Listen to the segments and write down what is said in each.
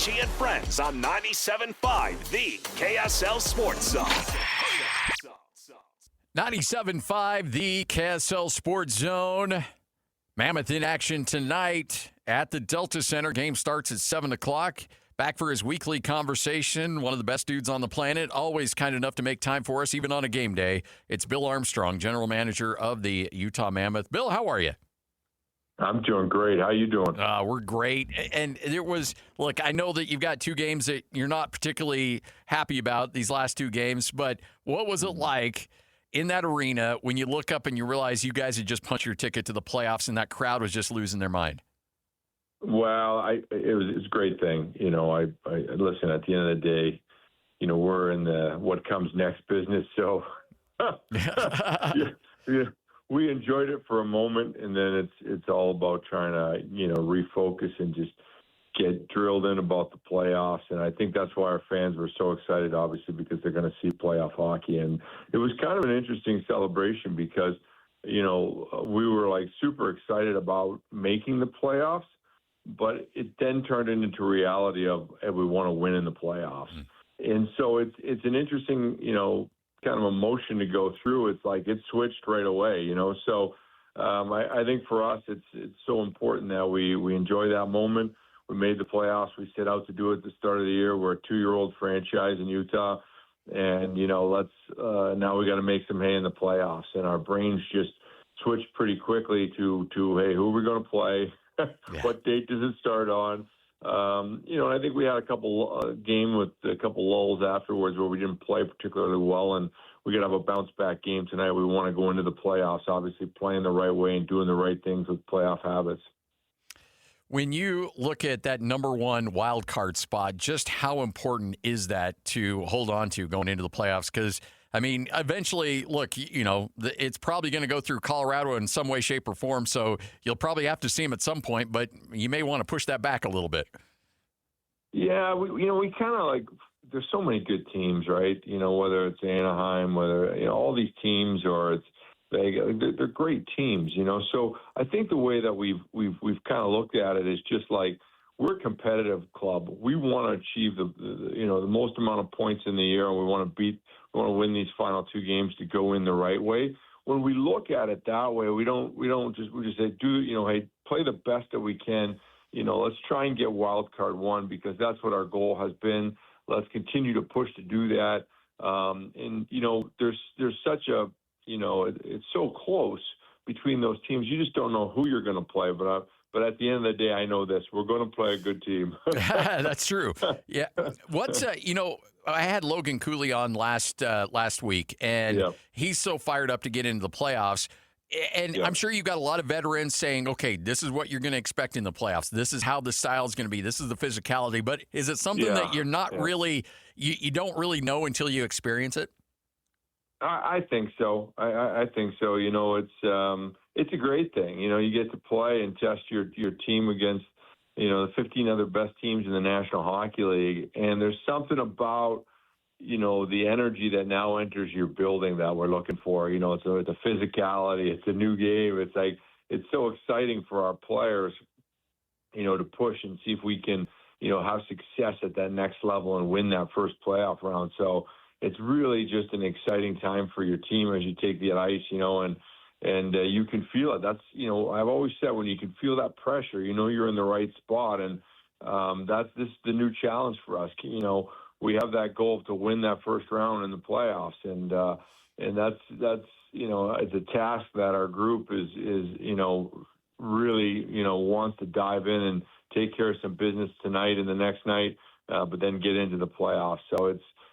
Ritchie and Friends on 97.5, the KSL Sports Zone. 97.5, the KSL Sports Zone. Mammoth in action tonight at the Delta Center. Game starts at 7 o'clock. Back for his weekly conversation. One of the best dudes on the planet. Always kind enough to make time for us, even on a game day. It's Bill Armstrong, general manager of the Utah Mammoth. Bill, how are you? I'm doing great. How you doing? We're great. And there was, look, I know that you've got two games that you're not particularly happy about, these last two games, but what was it like in that arena when you look up and you realize you guys had just punched your ticket to the playoffs and that crowd was just losing their mind? Well, it was a great thing. You know, I listen, at the end of the day, you know, we're in the what comes next business. So yeah, we enjoyed it for a moment, and then it's all about trying to, you know, refocus and just get drilled in about the playoffs. And I think that's why our fans were so excited, obviously, because they're going to see playoff hockey. And it was kind of an interesting celebration because, you know, we were like super excited about making the playoffs, but it then turned into reality of we want to win in the playoffs. And so it's an interesting, you know, kind of emotion to go through. It's like it switched right away, you know. So I think for us, it's so important that we enjoy that moment. We made the playoffs. We set out to do it at the start of the year. We're a 2-year-old franchise in Utah, and you know, now we got to make some hay in the playoffs. And our brains just switched pretty quickly to hey, who are we going to play? What date does it start on? You know, I think we had a couple game with a couple lulls afterwards where we didn't play particularly well, and we could have a bounce back game tonight. We want to go into the playoffs, obviously playing the right way and doing the right things with playoff habits. When you look at that number one wild card spot, just how important is that to hold on to going into the playoffs? Because, I mean, eventually, look, you know, it's probably going to go through Colorado in some way, shape, or form, so you'll probably have to see them at some point, but you may want to push that back a little bit. Yeah, we kind of like, there's so many good teams, right? You know, whether it's Anaheim, whether, you know, all these teams, or it's they're great teams, you know. So I think the way that we've kind of looked at it is just like, we're a competitive club. We want to achieve the most amount of points in the year, and we want to win these final two games to go in the right way. When we look at it that way, we just say, hey, play the best that we can. You know, let's try and get wild card one, because that's what our goal has been. Let's continue to push to do that. And you know, there's such a, you know, it's so close between those teams. You just don't know who you're going to play. But at the end of the day, I know this: we're going to play a good team. That's true. Yeah. What's you know, I had Logan Cooley on last week, and he's so fired up to get into the playoffs. And I'm sure you've got a lot of veterans saying, okay, this is what you're going to expect in the playoffs. This is how the style is going to be. This is the physicality. But is it something that you're not really, you don't really know until you experience it? I think so. I think so. You know, it's a great thing. You know, you get to play and test your team against, you know, the 15 other best teams in the National Hockey League. And there's something about, you know, the energy that now enters your building that we're looking for. You know, it's a physicality. It's a new game. It's like, it's so exciting for our players, you know, to push and see if we can, you know, have success at that next level and win that first playoff round. So it's really just an exciting time for your team as you take the ice, you know, and you can feel it. That's, you know, I've always said, when you can feel that pressure, you know, you're in the right spot. And that's the new challenge for us. You know, we have that goal to win that first round in the playoffs. And that's, you know, it's a task that our group is, you know, really, you know, wants to dive in and take care of some business tonight and the next night, but then get into the playoffs. So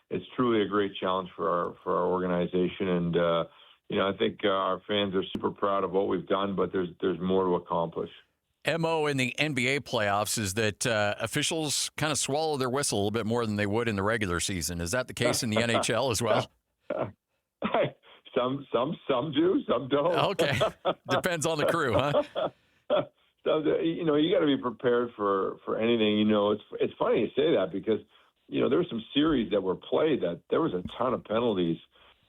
it's truly a great challenge for our organization. And, you know, I think our fans are super proud of what we've done, but there's more to accomplish. MO in the NBA playoffs is that officials kind of swallow their whistle a little bit more than they would in the regular season. Is that the case in the NHL as well? Some do, some don't. Okay. Depends on the crew, huh? So, you know, you got to be prepared for anything. You know, it's funny you say that, because, you know, there were some series that were played that there was a ton of penalties,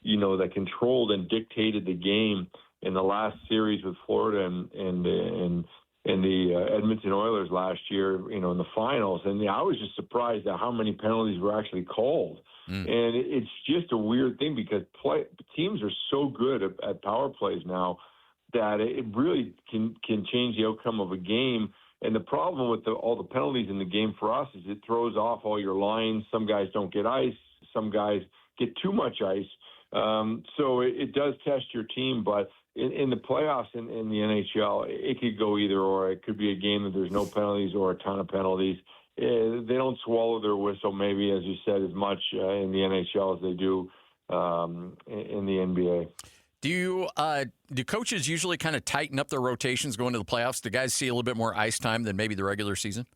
you know, that controlled and dictated the game in the last series with Florida and Edmonton Oilers last year, in the finals, and I was just surprised at how many penalties were actually called. And it's just a weird thing because teams are so good at power plays now that it really can change the outcome of a game. And the problem with all the penalties in the game for us is it throws off all your lines. Some guys don't get ice. Some guys get too much ice. So it does test your team. But in the playoffs in the NHL, it could go either or. It could be a game that there's no penalties or a ton of penalties. They don't swallow their whistle, maybe, as you said, as much in the NHL as they do in the NBA. Do coaches usually kind of tighten up their rotations going to the playoffs? Do guys see a little bit more ice time than maybe the regular season?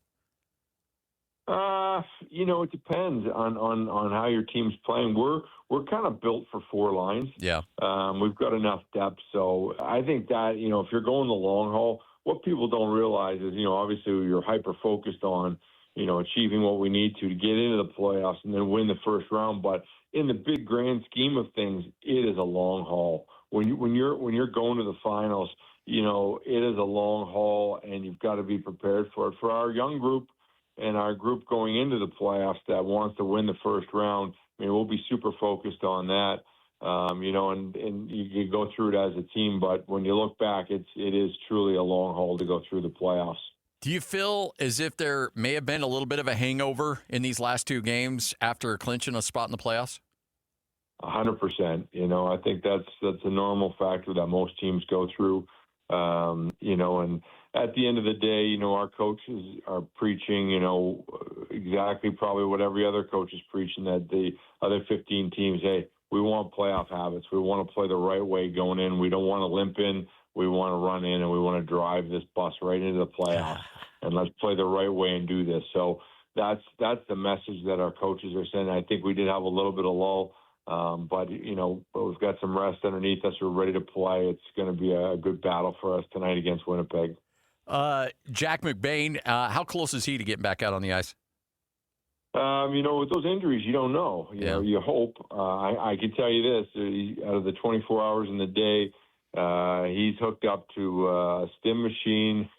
It depends on how your team's playing. We're kind of built for four lines. Yeah. We've got enough depth. So I think that, if you're going the long haul, what people don't realize is, obviously you're hyper-focused on, achieving what we need to get into the playoffs and then win the first round. But in the big grand scheme of things, it is a long haul. When you're going to the finals, it is a long haul, and you've got to be prepared for it. For our young group and our group going into the playoffs that wants to win the first round, we'll be super focused on that. And you go through it as a team, but when you look back, it is truly a long haul to go through the playoffs. Do you feel as if there may have been a little bit of a hangover in these last two games after clinching a spot in the playoffs? 100%. I think that's a normal factor that most teams go through. And at the end of the day, our coaches are preaching, exactly probably what every other coach is preaching, that the other 15 teams, hey, we want playoff habits. We want to play the right way going in. We don't want to limp in. We want to run in, and we want to drive this bus right into the playoffs. And let's play the right way and do this. So that's the message that our coaches are sending. I think we did have a little bit of lull. But we've got some rest underneath us. We're ready to play. It's going to be a good battle for us tonight against Winnipeg. Jack McBain, how close is he to getting back out on the ice? With those injuries, you don't know. You hope. I can tell you this: out of the 24 hours in the day, he's hooked up to a stim machine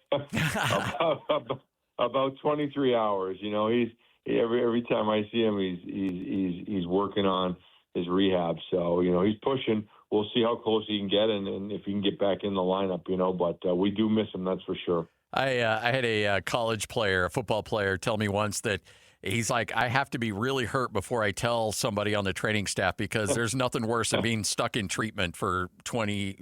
about 23 hours. He's every time I see him, he's working on his rehab. So, he's pushing. We'll see how close he can get and if he can get back in the lineup, but we do miss him, that's for sure. I had a college player, a football player, tell me once that he's like, I have to be really hurt before I tell somebody on the training staff because there's nothing worse than being stuck in treatment for 20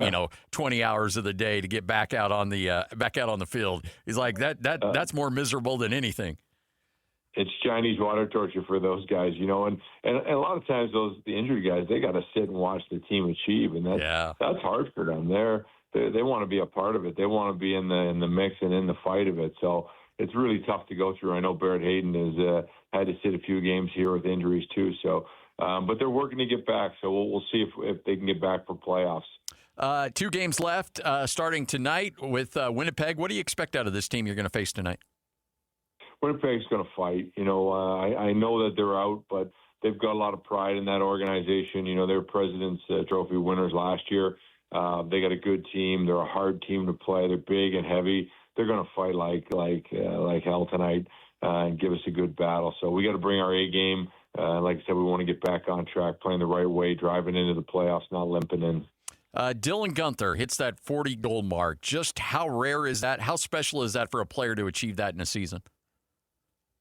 hours of the day to get back out on the field. He's like, that's more miserable than anything. It's Chinese water torture for those guys, and a lot of times the injured guys, they got to sit and watch the team achieve, and that's hard for them. They want to be a part of it. They want to be in the mix and in the fight of it. So it's really tough to go through. I know Barrett Hayden has had to sit a few games here with injuries too. So, but they're working to get back. So we'll see if they can get back for playoffs. 2 games left, starting tonight with Winnipeg. What do you expect out of this team you're going to face tonight? Winnipeg's going to fight. I know that they're out, but they've got a lot of pride in that organization. They're President's Trophy winners last year. They got a good team. They're a hard team to play. They're big and heavy. They're going to fight like hell tonight and give us a good battle. So we got to bring our A game. Like I said, we want to get back on track, playing the right way, driving into the playoffs, not limping in. Dylan Guenther hits that 40-goal mark. Just how rare is that? How special is that for a player to achieve that in a season?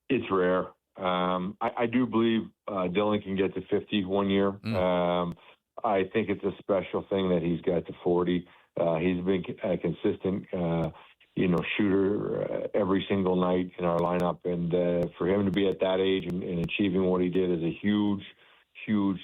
It's rare. I do believe Dylan can get to 50 one year. I think it's a special thing that he's got to 40. He's been a consistent, shooter every single night in our lineup. And for him to be at that age and achieving what he did is a huge, he's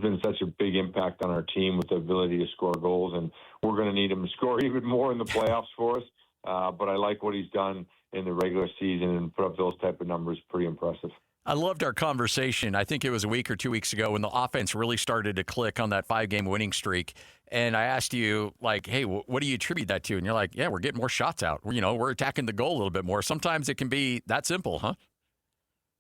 been such a big impact on our team with the ability to score goals. And we're going to need him to score even more in the playoffs for us. But I like what he's done in the regular season and put up those type of numbers. Pretty impressive. I loved our conversation. I think it was a week or 2 weeks ago when the offense really started to click on that 5-game winning streak. And I asked you, hey, what do you attribute that to? And you're like, yeah, we're getting more shots out. We're attacking the goal a little bit more. Sometimes it can be that simple, huh?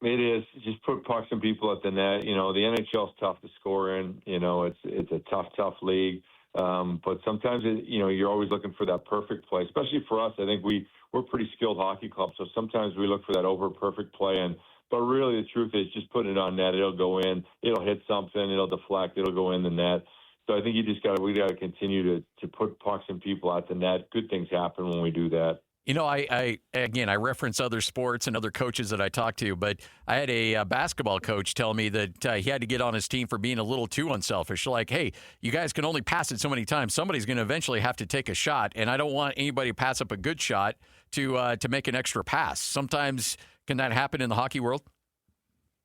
It is. Just put pucks and people at the net. The NHL's tough to score in. It's a tough league. But sometimes, you're always looking for that perfect play, especially for us. I think we're a pretty skilled hockey club, so sometimes we look for that over-perfect play. But really, the truth is just putting it on net. It'll go in. It'll hit something. It'll deflect. It'll go in the net. So I think we got to continue to put pucks and people at the net. Good things happen when we do that. I reference other sports and other coaches that I talk to, but I had a basketball coach tell me that he had to get on his team for being a little too unselfish. Like, hey, you guys can only pass it so many times. Somebody's going to eventually have to take a shot, and I don't want anybody to pass up a good shot to make an extra pass. Sometimes can that happen in the hockey world?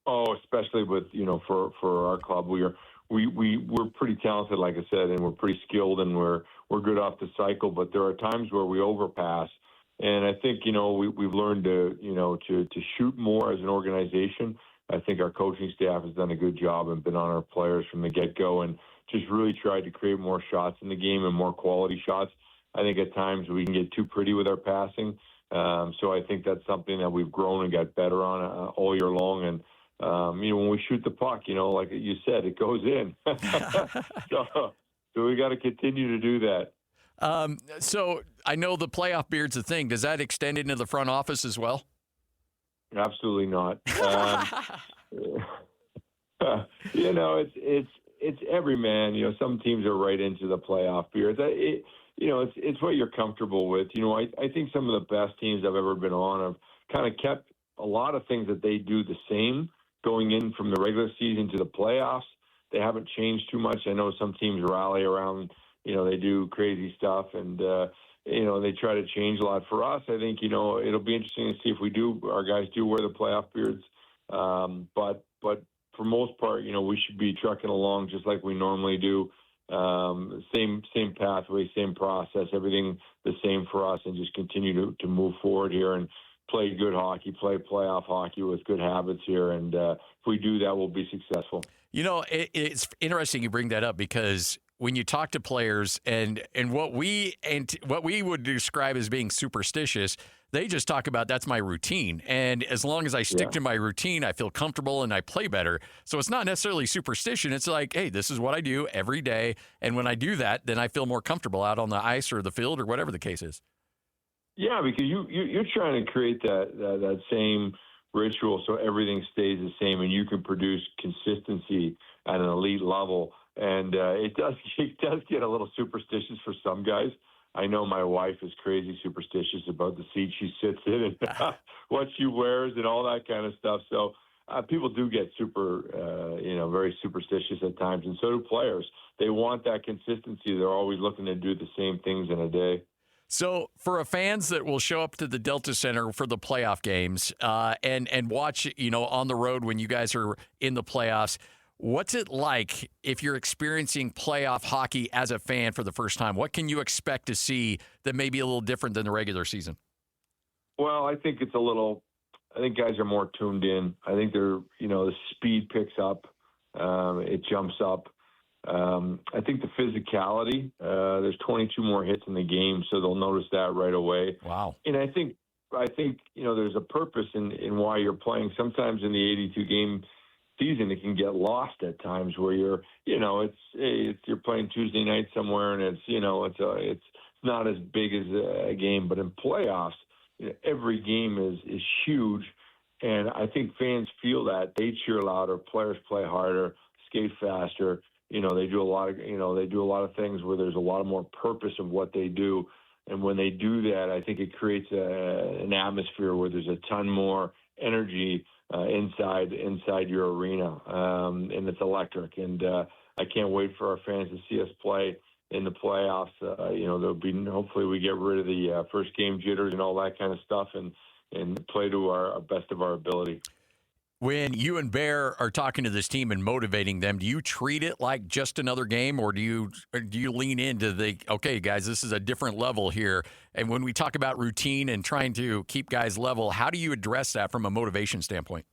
Oh, especially with for our club, we're pretty talented, like I said, and we're pretty skilled, and we're good off the cycle. But there are times where we overpass. And I think, we've learned to shoot more as an organization. I think our coaching staff has done a good job and been on our players from the get-go and just really tried to create more shots in the game and more quality shots. I think at times we can get too pretty with our passing. So I think that's something that we've grown and got better on all year long. And, when we shoot the puck, like you said, it goes in. So we got to continue to do that. So I know the playoff beard's a thing. Does that extend into the front office as well? Absolutely not. It's every man. Some teams are right into the playoff beards. It's what you're comfortable with. I think some of the best teams I've ever been on have kind of kept a lot of things that they do the same going in from the regular season to the playoffs. They haven't changed too much. I know some teams rally around. They do crazy stuff and, they try to change a lot. For us, I think, it'll be interesting to see if our guys do wear the playoff beards. But for most part, we should be trucking along just like we normally do. Same pathway, same process, everything the same for us, and just continue to move forward here and play good hockey, play playoff hockey with good habits here. And if we do that, we'll be successful. It's interesting you bring that up because when you talk to players and what we would describe as being superstitious, they just talk about that's my routine. And as long as I stick to my routine, I feel comfortable and I play better. So it's not necessarily superstition. It's like, hey, this is what I do every day. And when I do that, then I feel more comfortable out on the ice or the field or whatever the case is. Yeah, because you're trying to create that same ritual so everything stays the same and you can produce consistency at an elite level. And it does get a little superstitious for some guys. I know my wife is crazy superstitious about the seat she sits in and what she wears and all that kind of stuff. So people do get very superstitious at times, and so do players. They want that consistency. They're always looking to do the same things in a day. So for fans that will show up to the Delta Center for the playoff games and watch, on the road when you guys are in the playoffs, what's it like if you're experiencing playoff hockey as a fan for the first time? What can you expect to see that may be a little different than the regular season? Well, I think guys are more tuned in. I think the speed picks up. It jumps up. I think the physicality, there's 22 more hits in the game, so they'll notice that right away. Wow. And I think there's a purpose in why you're playing. Sometimes in the 82 game season, it can get lost at times where you're playing Tuesday night somewhere and it's not as big as a game, but in playoffs, every game is huge. And I think fans feel that. They cheer louder, players play harder, skate faster. They do a lot of things where there's a lot more purpose of what they do. And when they do that, I think it creates an atmosphere where there's a ton more energy inside your arena, and it's electric. And I can't wait for our fans to see us play in the playoffs. Hopefully we get rid of the first game jitters and all that kind of stuff, and play to our best of our ability. When you and Bear are talking to this team and motivating them, do you treat it like just another game, or do you lean into okay, guys, this is a different level here? And when we talk about routine and trying to keep guys level, how do you address that from a motivation standpoint?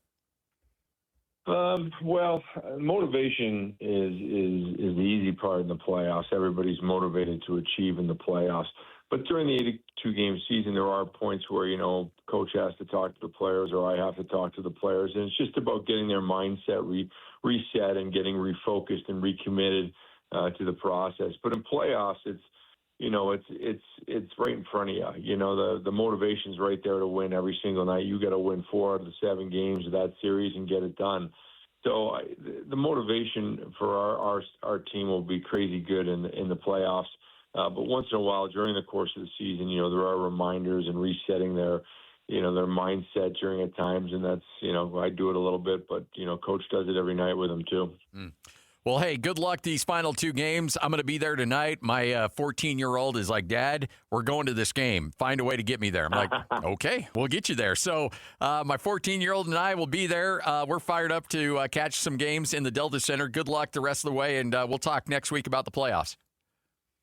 Well, motivation is the easy part in the playoffs. Everybody's motivated to achieve in the playoffs. But during the 82-game season, there are points where, coach has to talk to the players or I have to talk to the players. And it's just about getting their mindset reset and getting refocused and recommitted to the process. But in playoffs, it's right in front of you. You know, the motivation's right there to win every single night. You got to win 4 out of the 7 games of that series and get it done. So the motivation for our team will be crazy good in the playoffs. But once in a while, during the course of the season, you know, there are reminders and resetting their mindset during at times, and that's, you know, I do it a little bit, but, you know, Coach does it every night with them too. Well, hey, good luck these final 2 games. I'm going to be there tonight. My 14-year-old is like, Dad, we're going to this game. Find a way to get me there. I'm like, okay, we'll get you there. So my 14-year-old and I will be there. We're fired up to catch some games in the Delta Center. Good luck the rest of the way, and we'll talk next week about the playoffs.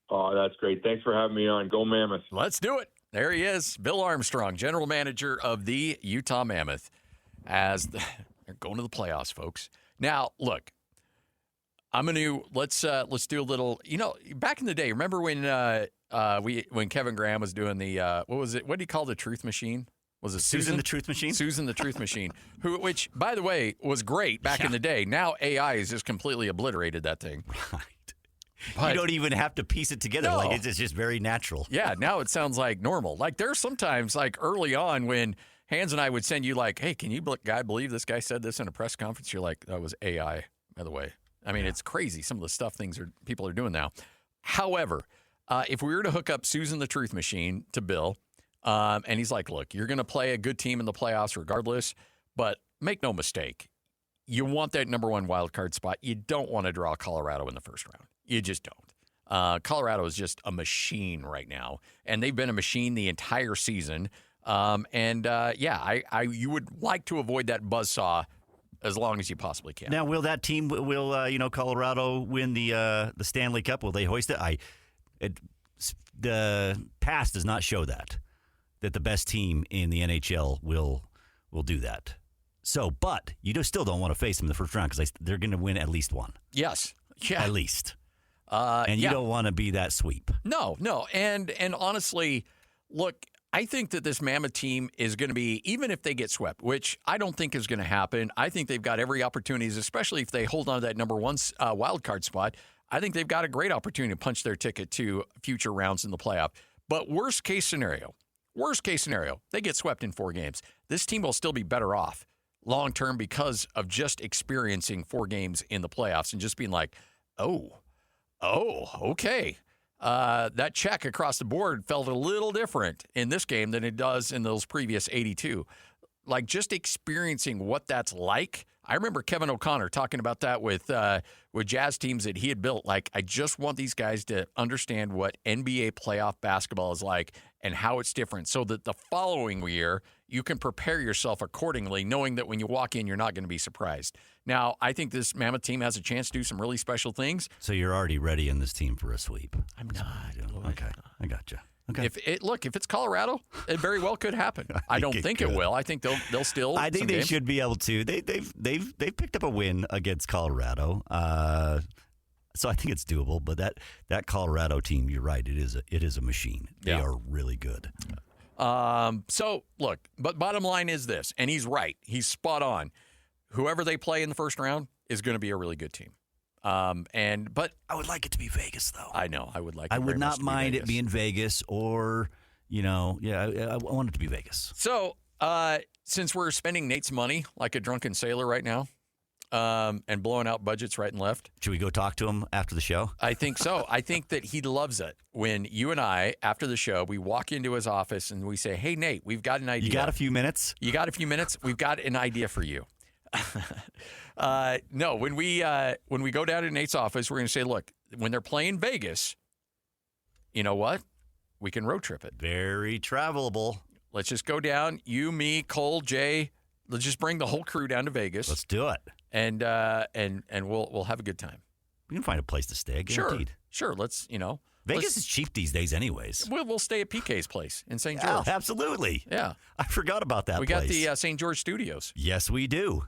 Oh, that's great. Thanks for having me on. Go Mammoth. Let's do it. There he is, Bill Armstrong, general manager of the Utah Mammoth, as they're going to the playoffs, folks. Now, look, let's do a little. You know, back in the day, remember when Kevin Graham was doing the what was it? What did he call the Truth Machine? Was it Susan the Truth Machine? Susan the Truth Machine, which, by the way, was great back in the day. Now AI has just completely obliterated that thing. Right. But, you don't even have to piece it together. No. Like it's just very natural. Yeah, now it sounds like normal. Like there's sometimes, like early on, when Hans and I would send you like, hey, can you believe this guy said this in a press conference? You're like, that was AI, by the way. I mean, It's crazy, some of the stuff people are doing now. However, if we were to hook up Susan the Truth Machine to Bill, and he's like, look, you're going to play a good team in the playoffs regardless, but make no mistake, you want that number 1 wild card spot. You don't want to draw Colorado in the first round. You just don't. Colorado is just a machine right now, and they've been a machine the entire season. You would like to avoid that buzzsaw as long as you possibly can. Now, will that team, Colorado win the Stanley Cup? Will they hoist it? The past does not show that the best team in the NHL will do that. So, but you still don't want to face them in the first round because they're going to win at least one. Yes. Yeah. At least. And you don't want to be that sweep. No. And honestly, look, I think that this Mammoth team is going to be, even if they get swept, which I don't think is going to happen, I think they've got every opportunity, especially if they hold on to that number 1 wild card spot. I think they've got a great opportunity to punch their ticket to future rounds in the playoff. But worst case scenario, they get swept in 4 games. This team will still be better off long term because of just experiencing 4 games in the playoffs and just being like, oh, okay. That check across the board felt a little different in this game than it does in those previous 82. Like just experiencing what that's like. I remember Kevin O'Connor talking about that with Jazz teams that he had built. Like, I just want these guys to understand what NBA playoff basketball is like and how it's different so that the following year you can prepare yourself accordingly, knowing that when you walk in, you're not going to be surprised. Now, I think this Mammoth team has a chance to do some really special things. So you're already ready in this team for a sweep? I'm not. Okay, I gotcha. Okay. If it's Colorado, it very well could happen. I don't think it will. I think they'll still. I think they should be able to. They've picked up a win against Colorado, so I think it's doable. But that Colorado team, you're right. It is a machine. They are really good. So look, but bottom line is this, and he's right. He's spot on. Whoever they play in the first round is going to be a really good team. But I would like it to be Vegas, though. I know I would like. I would not mind it being Vegas, or I want it to be Vegas. So since we're spending Nate's money like a drunken sailor right now, and blowing out budgets right and left, should we go talk to him after the show? I think so. I think that he loves it when you and I, after the show, we walk into his office and we say, "Hey, Nate, we've got an idea. You got a few minutes? We've got an idea for you." No, when we go down to Nate's office, we're going to say, look, when they're playing Vegas, you know what? We can road trip it. Very travelable. Let's just go down. You, me, Cole, Jay. Let's just bring the whole crew down to Vegas. Let's do it. And we'll have a good time. We can find a place to stay. Guaranteed. Sure. Let's Vegas is cheap these days, anyways. We'll stay at PK's place in St. George. Oh, absolutely. Yeah, I forgot about that. We got the St. George Studios. Yes, we do.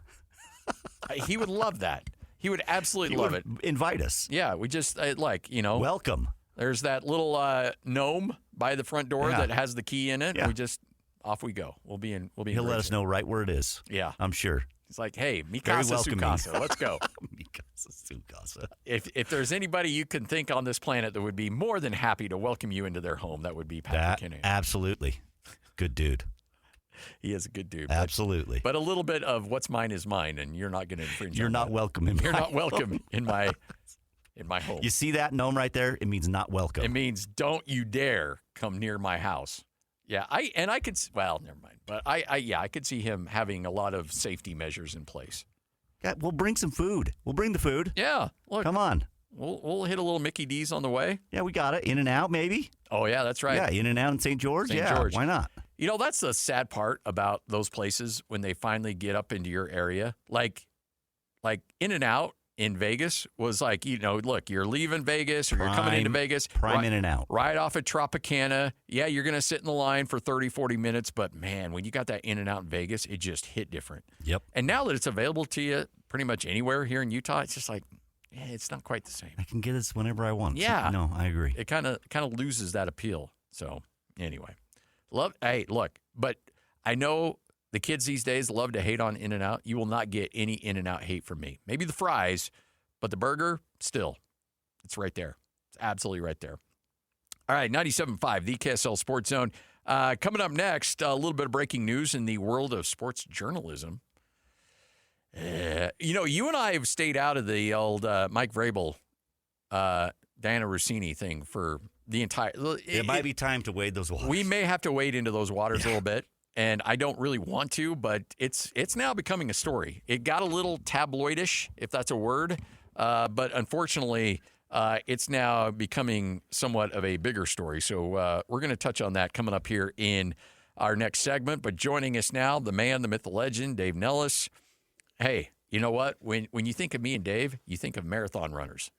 He would love that. He would absolutely love it. Invite us. Yeah, we just welcome. There's that little gnome by the front door that has the key in it. Yeah. We just off we go. We'll be in. He'll let us know right where it is. Yeah, I'm sure. It's like, hey, Mikasa Sukasa, let's go. Mikasa. If there's anybody you can think on this planet that would be more than happy to welcome you into their home, that would be Patrick Kinnear. Absolutely. Good dude. He is a good dude. Absolutely. But a little bit of what's mine is mine, and you're not going to infringe. You're not welcome in my You're not welcome in my home. You see that gnome right there? It means not welcome. It means don't you dare come near my house. Yeah, I could. Well, never mind. But I could see him having a lot of safety measures in place. Yeah, we'll bring some food. We'll bring the food. Yeah, look, come on. We'll hit a little Mickey D's on the way. Yeah, we got it. In and out, maybe. Oh yeah, that's right. Yeah, In and Out in St. George. St. George. Why not? You know, that's the sad part about those places when they finally get up into your area. Like In and Out in Vegas was like, look, you're leaving Vegas or you're coming into Vegas. Prime In and Out. Right off at Tropicana. Yeah, you're going to sit in the line for 30, 40 minutes. But, man, when you got that In and Out in Vegas, it just hit different. Yep. And now that it's available to you pretty much anywhere here in Utah, it's just like, it's not quite the same. I can get this whenever I want. Yeah. No, I agree. It kind of loses that appeal. So, anyway. Hey, look, but I know the kids these days love to hate on In-N-Out. You will not get any In-N-Out hate from me. Maybe the fries, but the burger, still, it's right there. It's absolutely right there. All right, 97.5, the KSL Sports Zone. Coming up next, a little bit of breaking news in the world of sports journalism. You and I have stayed out of the old Mike Vrabel, Diana Rossini thing for the entire. It might be time to wade those waters. We may have to wade into those waters a little bit, and I don't really want to, but it's now becoming a story. It got a little tabloidish, if that's a word, but unfortunately, it's now becoming somewhat of a bigger story. So we're going to touch on that coming up here in our next segment. But joining us now, the man, the myth, the legend, Dave Nellis. Hey, you know what? When you think of me and Dave, you think of marathon runners.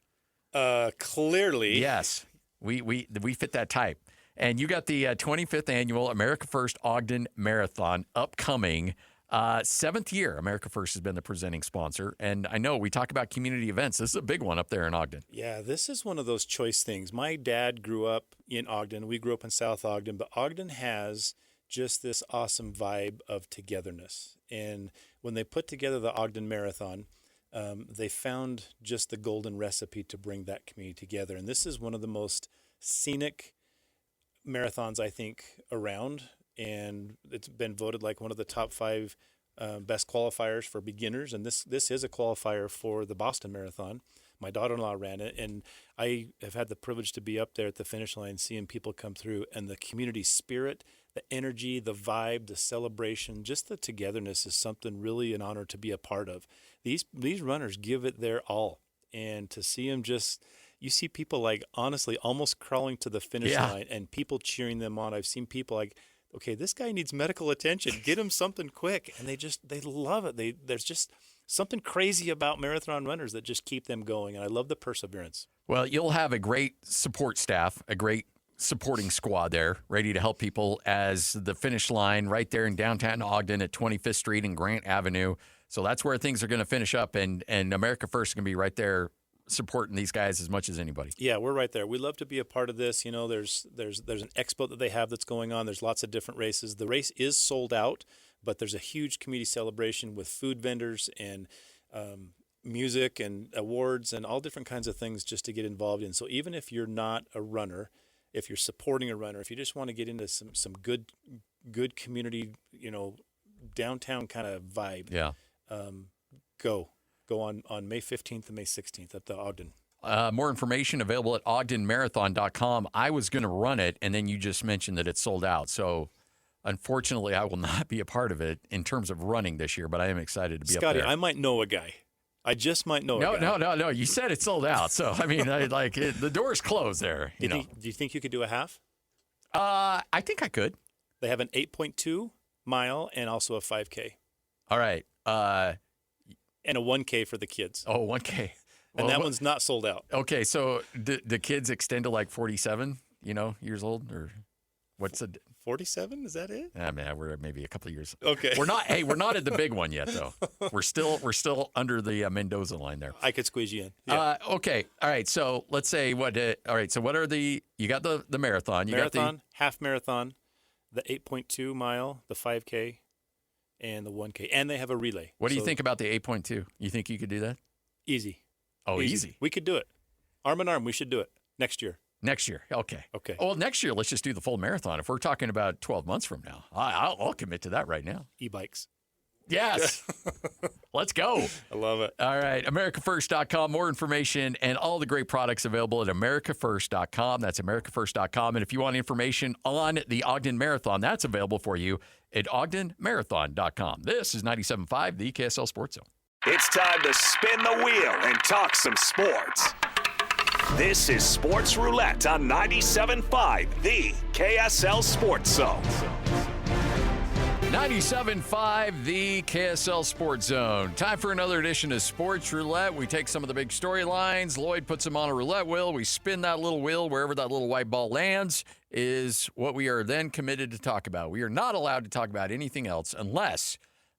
Clearly. Yes. We fit that type. And you got the 25th annual America First Ogden Marathon upcoming. 7th year, America First has been the presenting sponsor. And I know we talk about community events. This is a big one up there in Ogden. Yeah, this is one of those choice things. My dad grew up in Ogden. We grew up in South Ogden. But Ogden has just this awesome vibe of togetherness. And when they put together the Ogden Marathon, they found just the golden recipe to bring that community together. And this is one of the most scenic marathons, I think, around. And it's been voted like one of the top 5 best qualifiers for beginners. And this is a qualifier for the Boston Marathon. My daughter-in-law ran it, and I have had the privilege to be up there at the finish line, seeing people come through, and the community spirit, the energy, the vibe, the celebration, just the togetherness is something really an honor to be a part of. These runners give it their all, and to see them you see people like honestly almost crawling to the finish line and people cheering them on. I've seen people like, okay, this guy needs medical attention. Get him something quick. And they love it. There's just something crazy about marathon runners that just keep them going. And I love the perseverance. Well, you'll have a great support staff, a great supporting squad there, ready to help people as the finish line right there in downtown Ogden at 25th Street and Grant Avenue. So that's where things are going to finish up. And America First is going to be right there supporting these guys as much as anybody. Yeah, we're right there. We love to be a part of this. You know, there's an expo that they have that's going on. There's lots of different races. The race is sold out, but there's a huge community celebration with food vendors and music and awards and all different kinds of things just to get involved in. So even if you're not a runner, if you're supporting a runner, if you just want to get into some good community, downtown kind of vibe, go on May 15th and May 16th at the Ogden. More information available at ogdenmarathon.com. I was going to run it, and then you just mentioned that it's sold out. So, unfortunately, I will not be a part of it in terms of running this year, but I am excited to be Scotty, up there. I might know a guy. I just might know a guy. No. You said it's sold out. So, I mean, the door's closed there. Do you think you could do a half? I think I could. They have an 8.2 mile and also a 5K. All right. And a 1K for the kids. Oh, 1K. And that one's not sold out. Okay, so the kids extend to like 47, years old, or what's the 47? Is that it? Man, we're maybe a couple of years. Okay. We're not at the big one yet, though. We're still under the Mendoza line there. I could squeeze you in. Yeah. Okay. All right. So let's say what? All right. So what are you got the marathon? You got the half marathon, the 8.2 mile, the 5K, and the 1K, and they have a relay. What do you think about the 8.2? You think you could do that? Easy. Oh, easy. We could do it. Arm in arm, we should do it next year. Next year. Okay. Okay. Well, next year, let's just do the full marathon. If we're talking about 12 months from now, I'll commit to that right now. E-bikes. Yes. Let's go. I love it. All right. AmericaFirst.com. More information and all the great products available at AmericaFirst.com. That's AmericaFirst.com. And if you want information on the Ogden Marathon, that's available for you at OgdenMarathon.com. This is 97.5, the KSL Sports Zone. It's time to spin the wheel and talk some sports. This is Sports Roulette on 97.5, the KSL Sports Zone. 97.5, the KSL Sports Zone. Time for another edition of Sports Roulette. We take some of the big storylines. Lloyd puts them on a roulette wheel. We spin that little wheel. Wherever that little white ball lands is what we are then committed to talk about. We are not allowed to talk about anything else unless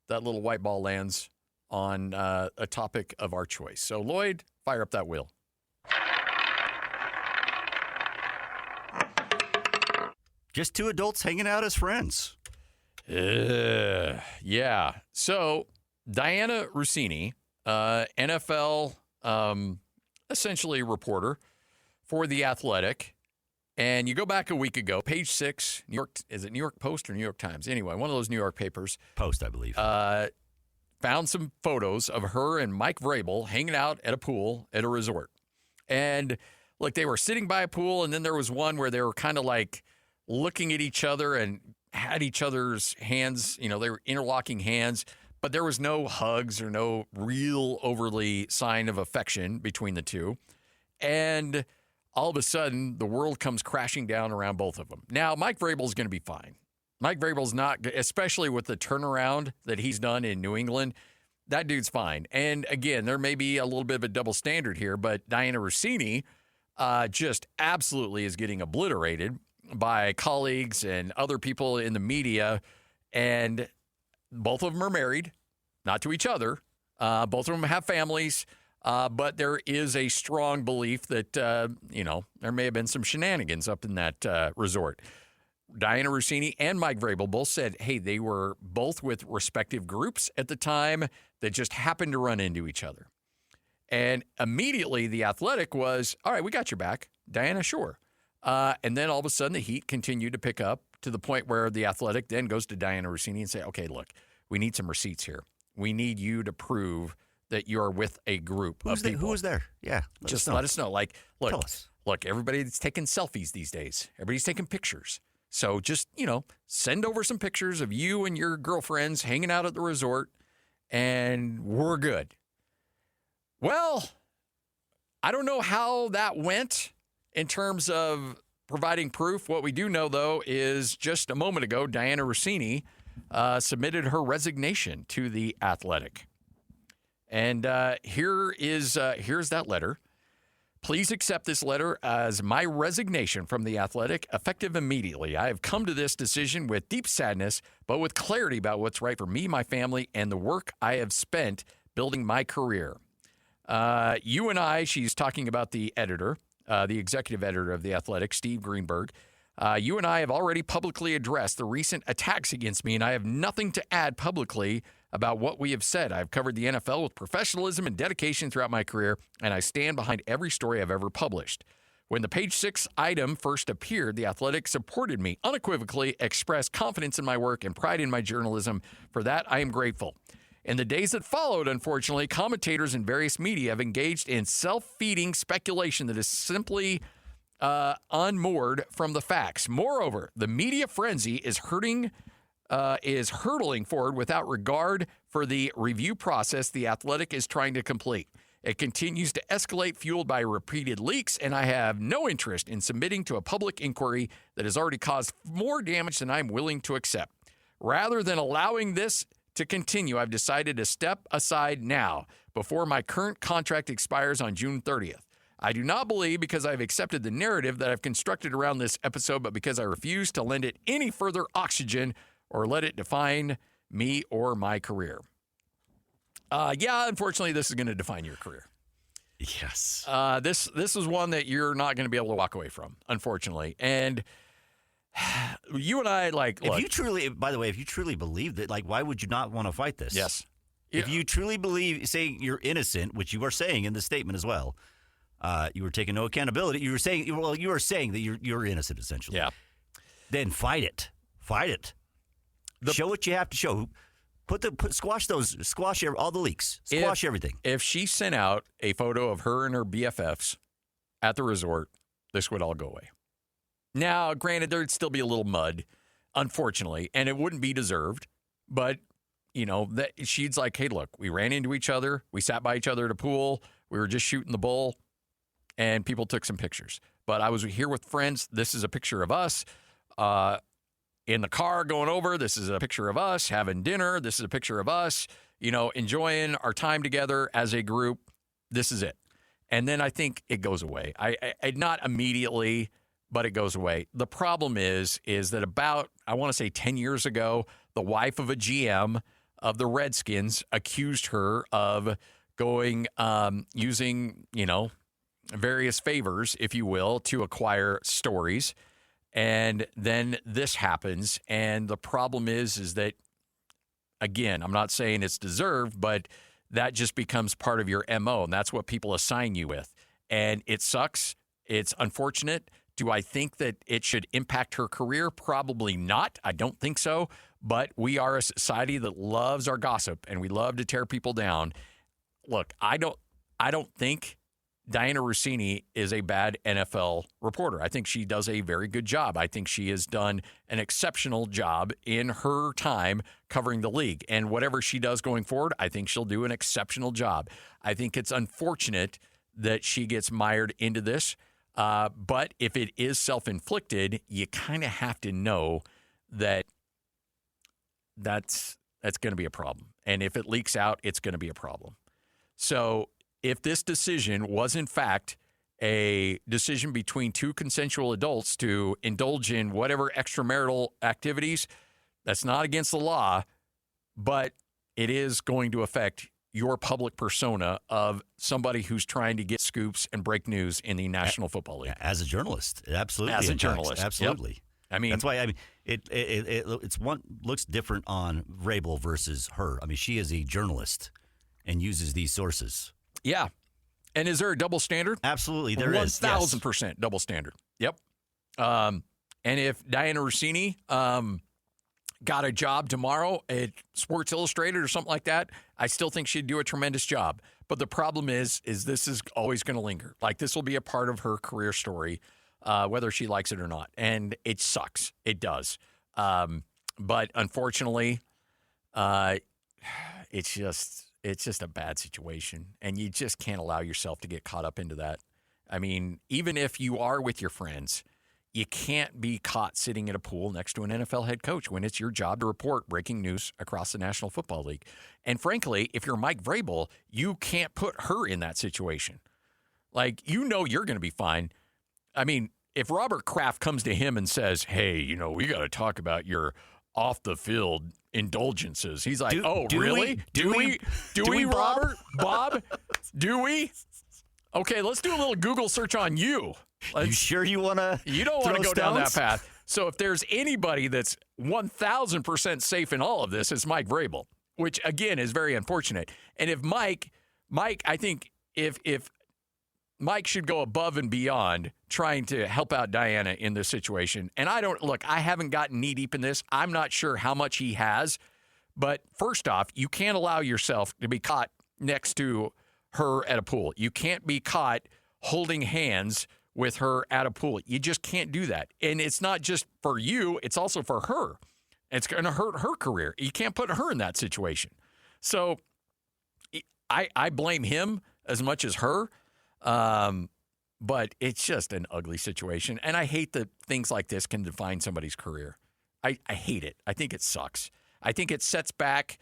that little white ball lands on a topic of our choice. So, Lloyd, fire up that wheel. Just two adults hanging out as friends. Yeah. So, Diana Rossini, NFL essentially reporter for The Athletic. And you go back a week ago, page 6, New York, is it New York Post or New York Times? Anyway, one of those New York papers. Post, I believe. Found some photos of her and Mike Vrabel hanging out at a pool at a resort. And look, they were sitting by a pool, and then there was one where they were kind of like looking at each other and had each other's hands, they were interlocking hands, but there was no hugs or no real overly sign of affection between the two. And all of a sudden, the world comes crashing down around both of them. Now, Mike Vrabel's going to be fine. Mike Vrabel's not, especially with the turnaround that he's done in New England, that dude's fine. And again, there may be a little bit of a double standard here, but Diana Rossini just absolutely is getting obliterated by colleagues and other people in the media. And both of them are married, not to each other. Both of them have families. But there is a strong belief that, there may have been some shenanigans up in that resort. Diana Rossini and Mike Vrabel both said, hey, they were both with respective groups at the time that just happened to run into each other. And immediately The Athletic was, all right, we got your back. Diana, sure. And then all of a sudden the heat continued to pick up to the point where The Athletic then goes to Diana Rossini and say, okay, look, we need some receipts here. We need you to prove that you're with a group of people. Who was there? Yeah. Just let us know. Like, look, everybody's taking selfies these days. Everybody's taking pictures. So just, send over some pictures of you and your girlfriends hanging out at the resort, and we're good. Well, I don't know how that went in terms of providing proof. What we do know, though, is just a moment ago, Diana Rossini submitted her resignation to The Athletic. And here's that letter. Please accept this letter as my resignation from The Athletic, effective immediately. I have come to this decision with deep sadness, but with clarity about what's right for me, my family, and the work I have spent building my career. You and I, she's talking about the editor, the executive editor of The Athletic, Steve Greenberg. You and I have already publicly addressed the recent attacks against me, and I have nothing to add publicly about what we have said. I've covered the NFL with professionalism and dedication throughout my career, and I stand behind every story I've ever published. When the page 6 item first appeared, The Athletic supported me, unequivocally expressed confidence in my work and pride in my journalism. For that, I am grateful. In the days that followed, unfortunately, commentators in various media have engaged in self-feeding speculation that is simply unmoored from the facts. Moreover, the media frenzy is hurtling forward without regard for the review process The Athletic is trying to complete. It continues to escalate, fueled by repeated leaks, and I have no interest in submitting to a public inquiry that has already caused more damage than I'm willing to accept. Rather than allowing this to continue, I've decided to step aside now before my current contract expires on June 30th. I do not believe because I've accepted the narrative that I've constructed around this episode, but because I refuse to lend it any further oxygen or let it define me or my career. Unfortunately, this is going to define your career. Yes. This is one that you're not going to be able to walk away from, unfortunately. And you and I, if you truly believe that, why would you not want to fight this? Yes. If you truly believe, say you're innocent, which you are saying in the statement as well, you were taking no accountability. You were saying that you're innocent essentially. Yeah. Then fight it. Show what you have to show. Squash all the leaks. Squash everything. If she sent out a photo of her and her BFFs at the resort, this would all go away. Now, granted, there'd still be a little mud, unfortunately, and it wouldn't be deserved. But, that she's like, hey, look, we ran into each other. We sat by each other at a pool. We were just shooting the bull, and people took some pictures. But I was here with friends. This is a picture of us in the car going over. This is a picture of us having dinner. This is a picture of us, enjoying our time together as a group. This is it. And then I think it goes away. I not immediately, but it goes away. The problem is that about, I want to say 10 years ago, the wife of a GM of the Redskins accused her of going, using, various favors, if you will, to acquire stories. And then this happens. And the problem is that, again, I'm not saying it's deserved, but that just becomes part of your MO. And that's what people assign you with. And it sucks. It's unfortunate. Do I think that it should impact her career? Probably not. I don't think so. But we are a society that loves our gossip and we love to tear people down. Look, I don't think Diana Rossini is a bad NFL reporter. I think she does a very good job. I think she has done an exceptional job in her time covering the league. And whatever she does going forward, I think she'll do an exceptional job. I think it's unfortunate that she gets mired into this. But if it is self-inflicted, you kind of have to know that that's going to be a problem. And if it leaks out, it's going to be a problem. So if this decision was, in fact, a decision between two consensual adults to indulge in whatever extramarital activities, that's not against the law, but it is going to affect your public persona of somebody who's trying to get scoops and break news in the National Football League. As a journalist, absolutely. As a journalist, absolutely. Yep. I mean, that's why it's one looks different on Vrabel versus her. I mean, she is a journalist and uses these sources. Yeah. And is there a double standard? Absolutely, there is. 1,000% double standard. Yep. And if Diana Rossini got a job tomorrow at Sports Illustrated or something like that, I still think she'd do a tremendous job. But the problem is this is always going to linger. Like, this will be a part of her career story, whether she likes it or not. And it sucks. It does. But unfortunately, it's just a bad situation. And you just can't allow yourself to get caught up into that. I mean, even if you are with your friends, you can't be caught sitting at a pool next to an NFL head coach when it's your job to report breaking news across the National Football League. And frankly, if you're Mike Vrabel, you can't put her in that situation. Like, you're going to be fine. I mean, if Robert Kraft comes to him and says, hey, we got to talk about your off-the-field indulgences. He's like, really? Do we, Robert? Bob? Do we? Okay, let's do a little Google search on you. You sure you want to? You don't want to go down that path. So if there's anybody that's 1,000% safe in all of this, it's Mike Vrabel, which again is very unfortunate. And if Mike, I think if Mike should go above and beyond trying to help out Diana in this situation. And I haven't gotten knee deep in this. I'm not sure how much he has. But first off, you can't allow yourself to be caught next to her at a pool. You can't be caught holding hands with her at a pool. You just can't do that. And it's not just for you, it's also for her. It's going to hurt her career. You can't put her in that situation. So I blame him as much as her. But it's just an ugly situation. And I hate that things like this can define somebody's career. I hate it. I think it sucks. I think it sets back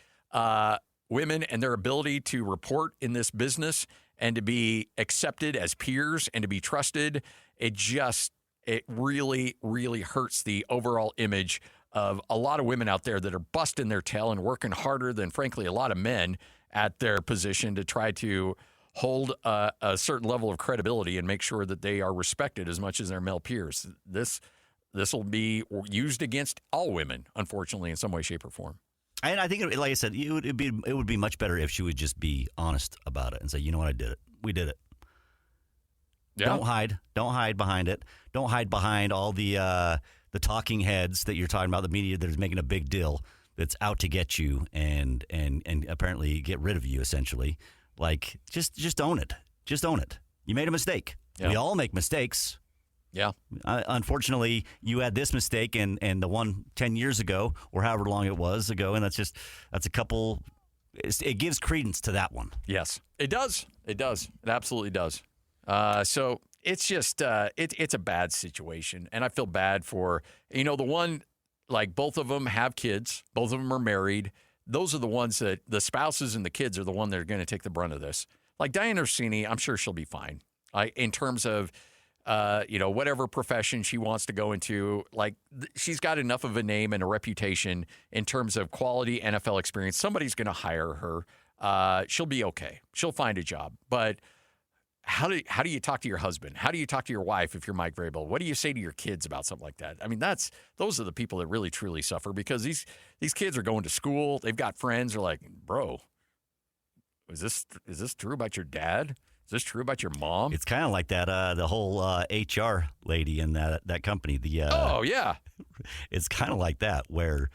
women and their ability to report in this business and to be accepted as peers and to be trusted. It really, really hurts the overall image of a lot of women out there that are busting their tail and working harder than, frankly, a lot of men at their position to try to hold a certain level of credibility and make sure that they are respected as much as their male peers. This will be used against all women, unfortunately, in some way, shape, or form. And I think, like I said, it would be much better if she would just be honest about it and say, you know what, I did it. We did it. Yeah. Don't hide behind it. Don't hide behind all the talking heads that you're talking about, the media that is making a big deal that's out to get you and apparently get rid of you, essentially. Like, just own it. Just own it. You made a mistake. Yeah. We all make mistakes. Yeah. Unfortunately, you had this mistake and the one 10 years ago or however long it was ago, and that's a couple. It gives credence to that one. Yes, it does. It does. It absolutely does. So it's just it's a bad situation, and I feel bad for the one, like, both of them have kids, both of them are married. Those are the ones that the spouses and the kids are the one that are going to take the brunt of this. Like Diana Orsini, I'm sure she'll be fine. In terms of whatever profession she wants to go into, like, she's got enough of a name and a reputation in terms of quality NFL experience. Somebody's going to hire her. She'll be okay. She'll find a job. But how do you talk to your husband? How do you talk to your wife if you're Mike Vrabel? What do you say to your kids about something like that? I mean, those are the people that really truly suffer, because these kids are going to school. They've got friends. They're like, bro, is this true about your dad? Is this true about your mom? It's kind of like that the whole HR lady in that company. Oh, yeah. It's kind of like that where,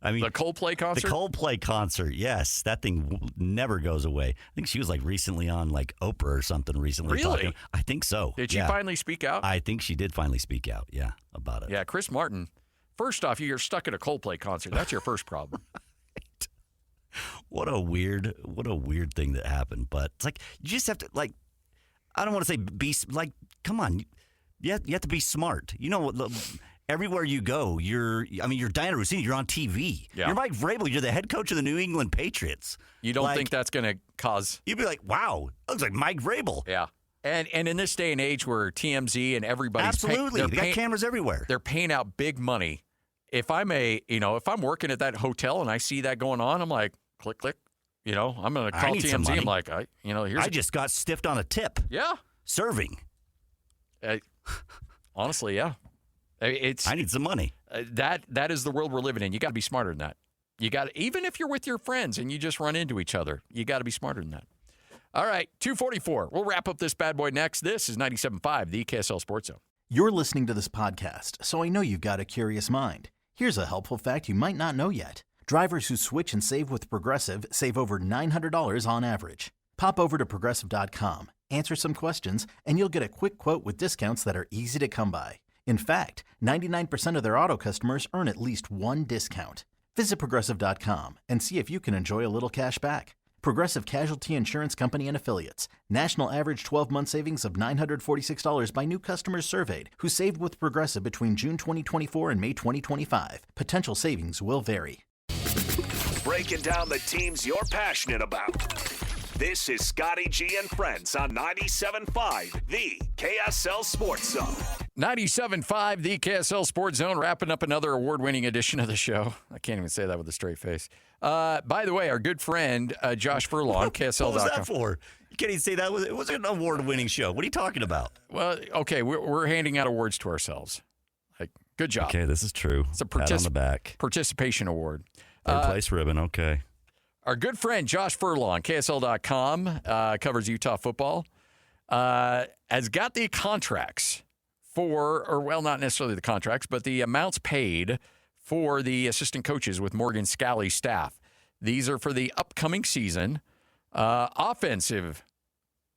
I mean. The Coldplay concert? The Coldplay concert, yes. That thing never goes away. I think she was like recently on like Oprah or something recently. Really? I think so. Did she finally speak out? I think she did finally speak out, about it. Yeah, Chris Martin. First off, you're stuck at a Coldplay concert. That's your first problem. What a weird thing that happened. But it's like, you just have to, like, I don't want to say be, like, come on. You have to be smart. Everywhere you go, you're Diana Orsini, you're on TV. Yeah. You're Mike Vrabel, you're the head coach of the New England Patriots. You don't think that's going to cause... You'd be like, wow, looks like Mike Vrabel. Yeah. And in this day and age where TMZ and everybody's... Absolutely. They got cameras everywhere. They're paying out big money. If I'm working at that hotel and I see that going on, I'm like, click, click. I'm going to call TMZ. I'm like, I just got stiffed on a tip. Yeah. Serving. Honestly, yeah. I need some money. That is the world we're living in. You got to be smarter than that. Even if you're with your friends and you just run into each other, you got to be smarter than that. All right, 2:44. We'll wrap up this bad boy next. This is 97.5, the KSL Sports Zone. You're listening to this podcast, so I know you've got a curious mind. Here's a helpful fact you might not know yet. Drivers who switch and save with Progressive save over $900 on average. Pop over to Progressive.com, answer some questions, and you'll get a quick quote with discounts that are easy to come by. In fact, 99% of their auto customers earn at least one discount. Visit Progressive.com and see if you can enjoy a little cash back. Progressive Casualty Insurance Company and Affiliates. National average 12-month savings of $946 by new customers surveyed who saved with Progressive between June 2024 and May 2025. Potential savings will vary. Breaking down the teams you're passionate about. This is Scotty G and Friends on 97.5, the KSL Sports Zone. 97.5, the KSL Sports Zone, wrapping up another award-winning edition of the show. I can't even say that with a straight face. By the way, our good friend, Josh Furlong, KSL.com. What was that for? You can't even say that. It wasn't an award-winning show. What are you talking about? Well, okay, we're handing out awards to ourselves. Like, good job. Okay, this is true. It's a pat on the back. Participation award. Third place ribbon, okay. Our good friend, Josh Furlong, KSL.com, covers Utah football, has got the contracts not necessarily the contracts, but the amounts paid for the assistant coaches with Morgan Scalley's staff. These are for the upcoming season. Offensive,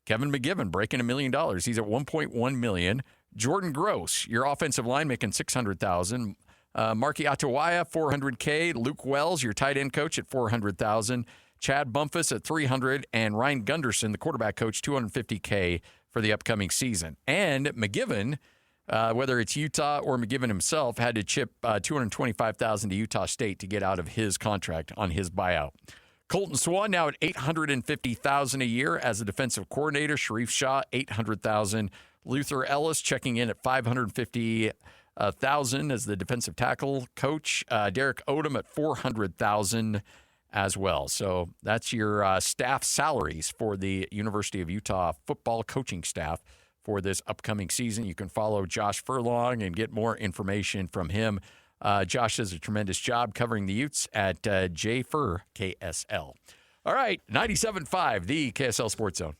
Kevin McGivern breaking $1 million. He's at $1.1 million. Jordan Gross, your offensive line, making $600,000. Marky Atawaya, $400K. Luke Wells, your tight end coach, at $400,000. Chad Bumpus at $300,000, and Ryan Gunderson, the quarterback coach, $250K for the upcoming season. And McGivern, whether it's Utah or McGivern himself, had to chip $225,000 to Utah State to get out of his contract on his buyout. Colton Swan now at $850,000 a year as a defensive coordinator. Sharif Shah, $800,000. Luther Ellis checking in at $550,000 as the defensive tackle coach. Derek Odom at $400,000 as well. So that's your staff salaries for the University of Utah football coaching staff for this upcoming season. You can follow Josh Furlong and get more information from him Josh does a tremendous job covering the Utes at J4 KSL. All right, 97.5, the KSL Sports Zone.